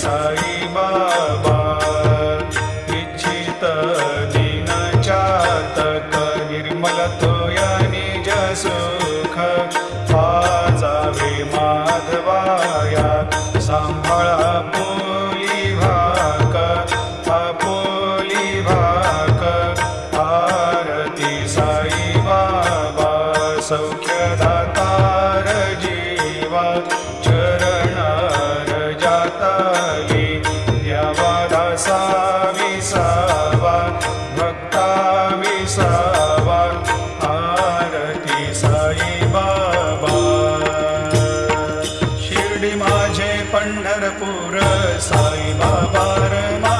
साई बाबा इच्छित दिन चातक निर्मल तोया निज सुख पाजावे माधवाया सांभाळा पोली भाक आपोली भाक आरती साई बाबा सौख्यदातार जीवा चरणार जाताली द्यावा दासा विसावा भक्ता विसावा आरती साई बाबा शिर्डी माझे पंढरपूर साई बाबा रमा